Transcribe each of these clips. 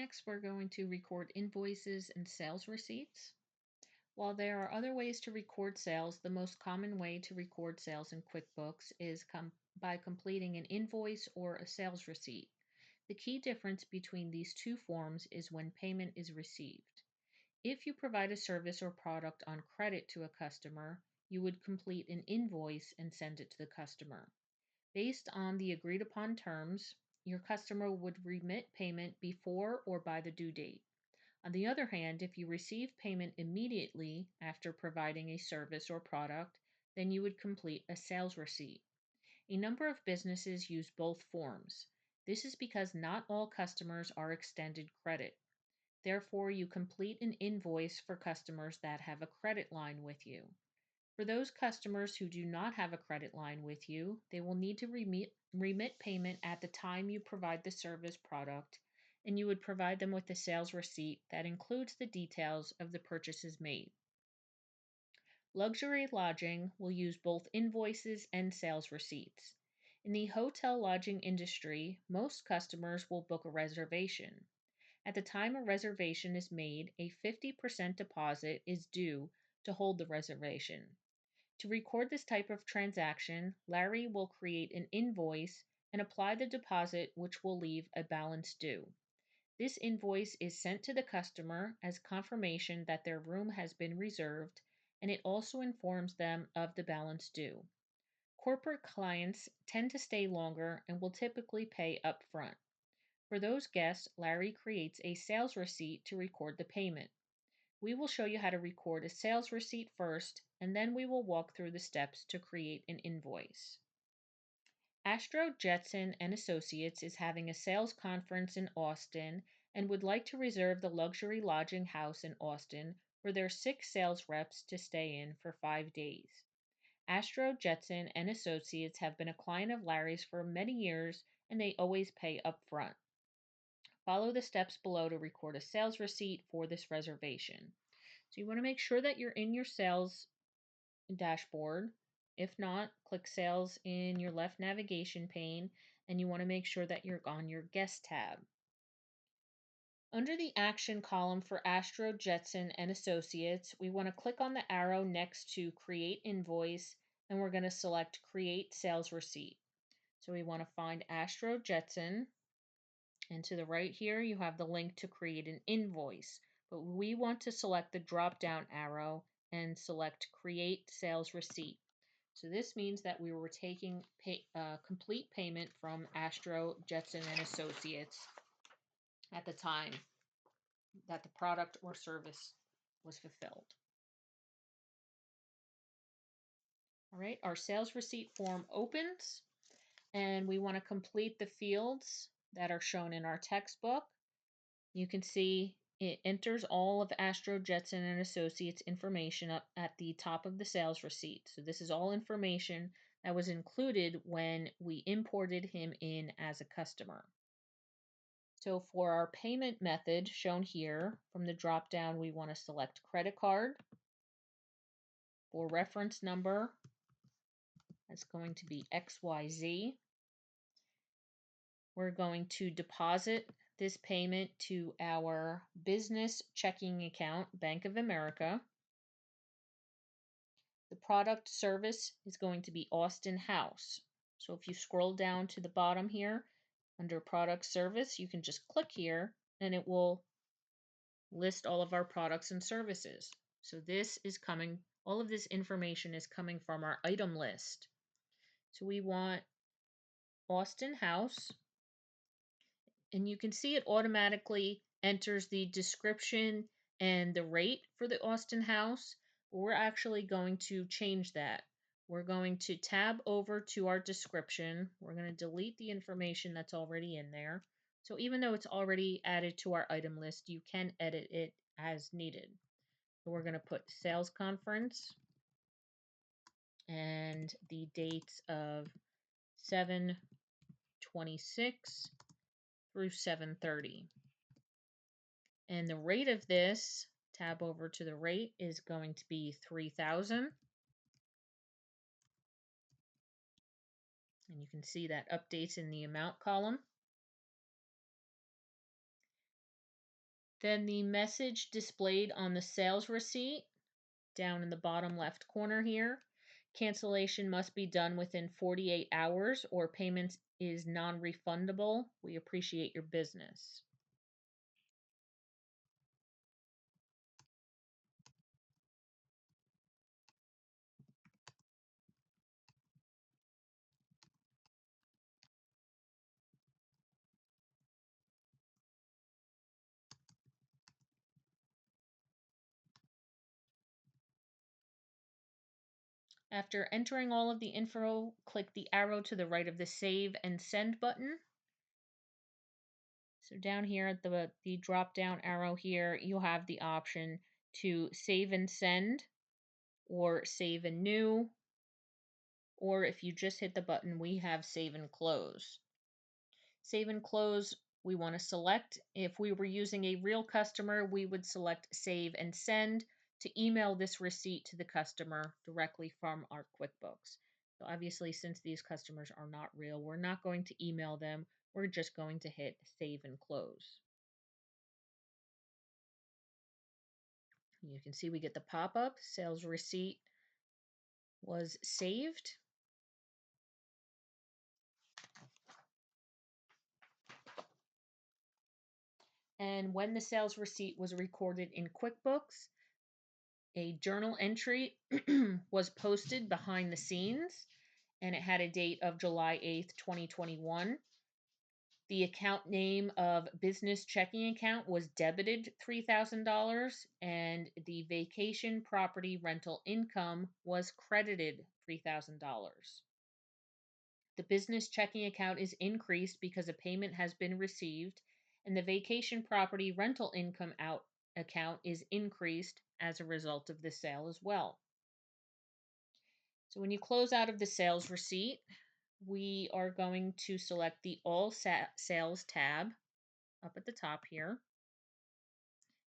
Next, we're going to record invoices and sales receipts. While there are other ways to record sales, the most common way to record sales in QuickBooks is by completing an invoice or a sales receipt. The key difference between these two forms is when payment is received. If you provide a service or product on credit to a customer, you would complete an invoice and send it to the customer. Based on the agreed upon terms, your customer would remit payment before or by the due date. On the other hand, if you receive payment immediately after providing a service or product, then you would complete a sales receipt. A number of businesses use both forms. This is because not all customers are extended credit. Therefore, you complete an invoice for customers that have a credit line with you. For those customers who do not have a credit line with you, they will need to remit payment at the time you provide the service product, and you would provide them with a sales receipt that includes the details of the purchases made. Luxury lodging will use both invoices and sales receipts. In the hotel lodging industry, most customers will book a reservation. At the time a reservation is made, a 50% deposit is due to hold the reservation. To record this type of transaction, Larry will create an invoice and apply the deposit, which will leave a balance due. This invoice is sent to the customer as confirmation that their room has been reserved, and it also informs them of the balance due. Corporate clients tend to stay longer and will typically pay upfront. For those guests, Larry creates a sales receipt to record the payment. We will show you how to record a sales receipt first, and then we will walk through the steps to create an invoice. Astro Jetson and Associates is having a sales conference in Austin and would like to reserve the luxury lodging house in Austin for their 6 sales reps to stay in for 5 days. Astro Jetson and Associates have been a client of Larry's for many years and they always pay up front. Follow the steps below to record a sales receipt for this reservation. So you want to make sure that you're in your sales dashboard. If not, click sales in your left navigation pane and you want to make sure that you're on your guest tab. Under the action column for Astro Jetson and Associates, we want to click on the arrow next to create invoice and we're going to select create sales receipt. So we want to find Astro Jetson, and to the right here you have the link to create an invoice, but we want to select the drop down arrow and select create sales receipt. So this means that we were taking complete payment from Astro Jetson and Associates at the time that the product or service was fulfilled. All right, our sales receipt form opens and we want to complete the fields that are shown in our textbook. You can see it enters all of Astro Jetson and Associates information up at the top of the sales receipt. So this is all information that was included when we imported him in as a customer. So for our payment method shown here, from the drop down we want to select credit card. For reference number, that's going to be XYZ. We're going to deposit this payment to our business checking account, Bank of America. The product service is going to be Austin House. So if you scroll down to the bottom here, under product service, you can just click here and it will list all of our products and services. So this is coming, all of this information is coming from our item list. So we want Austin House, and you can see it automatically enters the description and the rate for the Austin House. We're actually going to change that. We're going to tab over to our description. We're going to delete the information that's already in there. So even though it's already added to our item list, you can edit it as needed. So we're going to put sales conference and the dates of 7/26 through 7/30. And the rate of this, tab over to the rate, is going to be 3,000. And you can see that updates in the amount column. Then the message displayed on the sales receipt down in the bottom left corner here. Cancellation must be done within 48 hours or payment is non-refundable. We appreciate your business. After entering all of the info, click the arrow to the right of the Save and Send button. So down here at the drop down arrow here, you'll have the option to save and send or save and new, or if you just hit the button, we have save and close. Save and close, we want to select. If we were using a real customer, we would select save and send to email this receipt to the customer directly from our QuickBooks. So obviously, since these customers are not real, we're not going to email them. We're just going to hit save and close. You can see we get the pop-up, sales receipt was saved. And when the sales receipt was recorded in QuickBooks, a journal entry was posted behind the scenes, and it had a date of July 8th, 2021. The account name of business checking account was debited $3,000, and the vacation property rental income was credited $3,000. The business checking account is increased because a payment has been received, and the vacation property rental income out account is increased as a result of the sale as well. So when you close out of the sales receipt, we are going to select the All Sales tab up at the top here.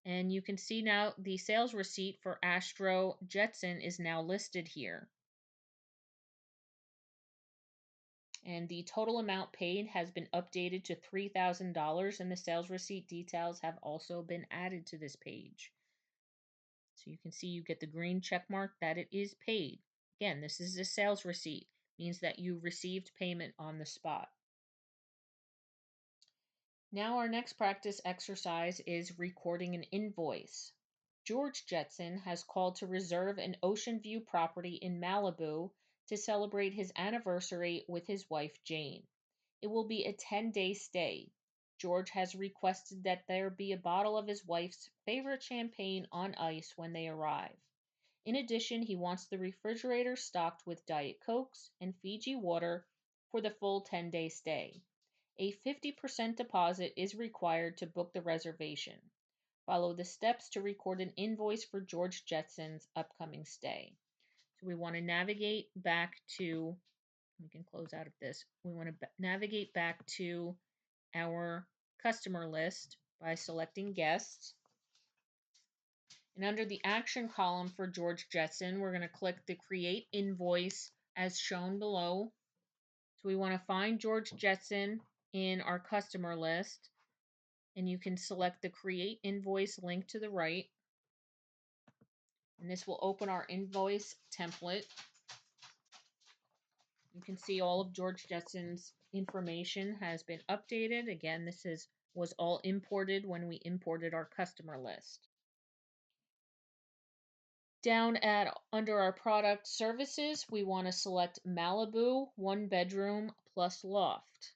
And you can see now the sales receipt for Astro Jetson is now listed here. And the total amount paid has been updated to $3,000, and the sales receipt details have also been added to this page. So you can see you get the green check mark that it is paid. Again, this is a sales receipt, means that you received payment on the spot. Now our next practice exercise is recording an invoice. George Jetson has called to reserve an ocean view property in Malibu to celebrate his anniversary with his wife Jane. It will be a 10-day stay. George has requested that there be a bottle of his wife's favorite champagne on ice when they arrive. In addition, he wants the refrigerator stocked with Diet Cokes and Fiji water for the full 10-day stay. A 50% deposit is required to book the reservation. Follow the steps to record an invoice for George Jetson's upcoming stay. So we want to navigate back to, we can close out of this. We want to navigate back to our customer list by selecting guests. And under the action column for George Jetson, we're going to click the create invoice as shown below. So we want to find George Jetson in our customer list, and you can select the create invoice link to the right. And this will open our invoice template. You can see all of George Jetson's information has been updated. Again, this was all imported when we imported our customer list. Down at under our product services, we want to select Malibu 1-bedroom plus loft.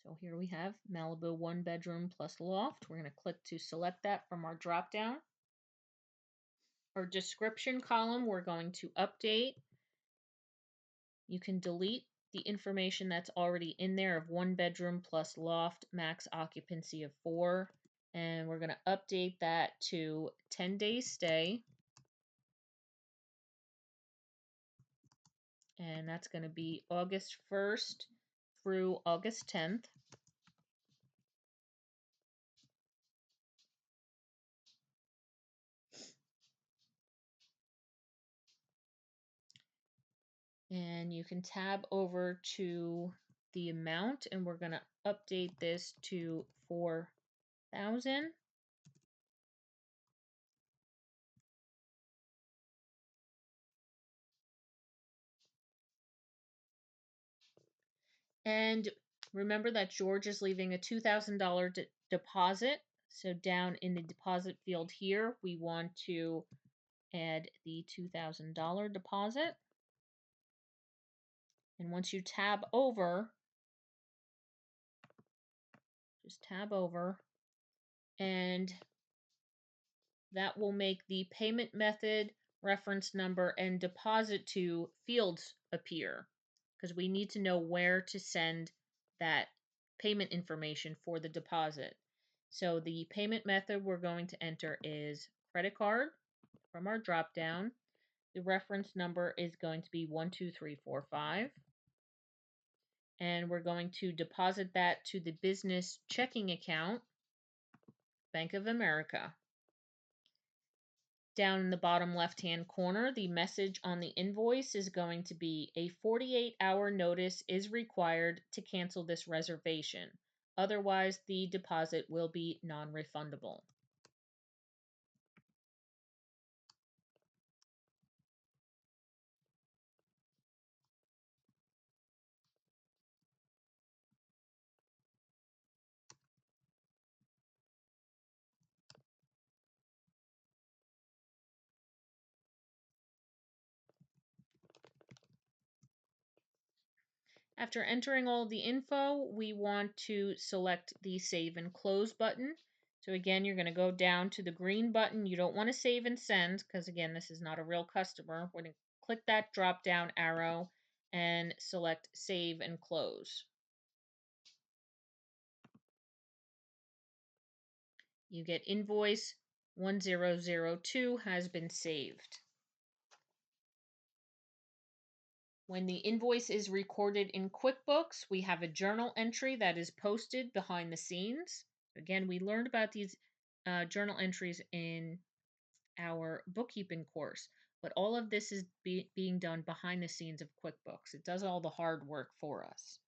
So here we have Malibu 1-bedroom plus loft. We're going to click to select that from our drop down. Our description column, we're going to update. You can delete the information that's already in there of 1-bedroom plus loft, max occupancy of 4. And we're going to update that to 10 days stay. And that's going to be August 1st through August 10th. And you can tab over to the amount, and we're going to update this to 4,000. And remember that George is leaving a $2,000 deposit. So down in the deposit field here, we want to add the $2,000 deposit. And once you tab over, just tab over, and that will make the payment method, reference number, and deposit to fields appear because we need to know where to send that payment information for the deposit. So the payment method we're going to enter is credit card from our drop down. The reference number is going to be 12345. And we're going to deposit that to the business checking account, Bank of America. Down in the bottom left-hand corner, the message on the invoice is going to be a 48-hour notice is required to cancel this reservation. Otherwise, the deposit will be non-refundable. After entering all the info, we want to select the Save and Close button. So again, you're going to go down to the green button. You don't want to save and send because, again, this is not a real customer. We're going to click that drop-down arrow and select Save and Close. You get invoice 1002 has been saved. When the invoice is recorded in QuickBooks, we have a journal entry that is posted behind the scenes. Again, we learned about these journal entries in our bookkeeping course, but all of this is being done behind the scenes of QuickBooks. It does all the hard work for us.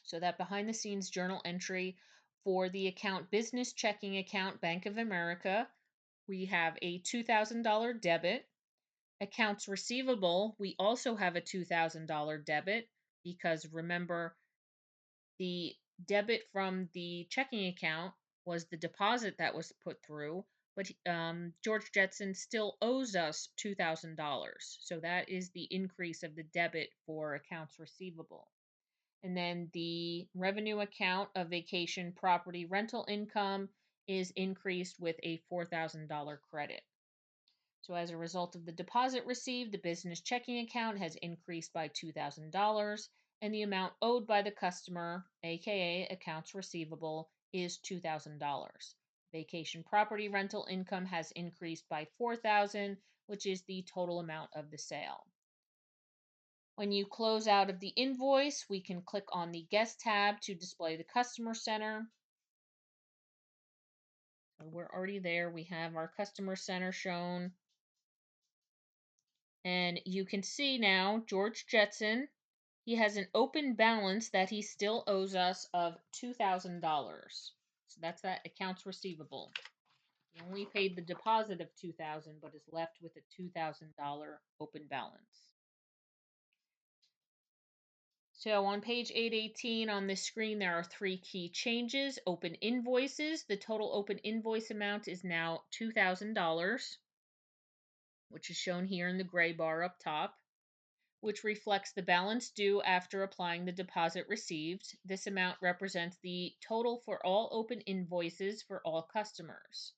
So that behind the scenes journal entry for the account business checking account, Bank of America, we have a $2,000 debit. Accounts receivable, we also have a $2,000 debit because remember, the debit from the checking account was the deposit that was put through, but George Jetson still owes us $2,000. So that is the increase of the debit for accounts receivable. And then the revenue account of vacation property rental income is increased with a $4,000 credit. So as a result of the deposit received, the business checking account has increased by $2,000, and the amount owed by the customer, aka accounts receivable, is $2,000. Vacation property rental income has increased by $4,000, which is the total amount of the sale. When you close out of the invoice, we can click on the Guest tab to display the Customer Center. So we're already there. We have our Customer Center shown. And you can see now, George Jetson, he has an open balance that he still owes us of $2,000. So that's that accounts receivable. He only paid the deposit of $2,000, but is left with a $2,000 open balance. So on page 818 on this screen, there are three key changes. Open invoices. The total open invoice amount is now $2,000, which is shown here in the gray bar up top, which reflects the balance due after applying the deposit received. This amount represents the total for all open invoices for all customers.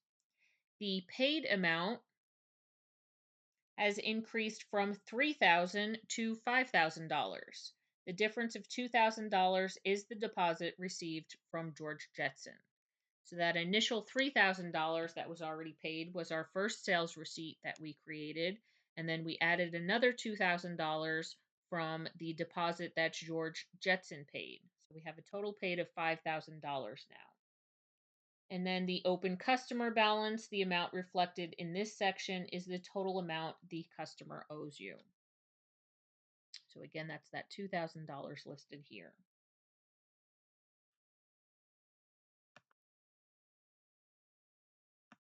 The paid amount has increased from $3,000 to $5,000. The difference of $2,000 is the deposit received from George Jetson. So that initial $3,000 that was already paid was our first sales receipt that we created, and then we added another $2,000 from the deposit that George Jetson paid. So we have a total paid of $5,000 now. And then the open customer balance, the amount reflected in this section is the total amount the customer owes you. So again, that's that $2,000 listed here.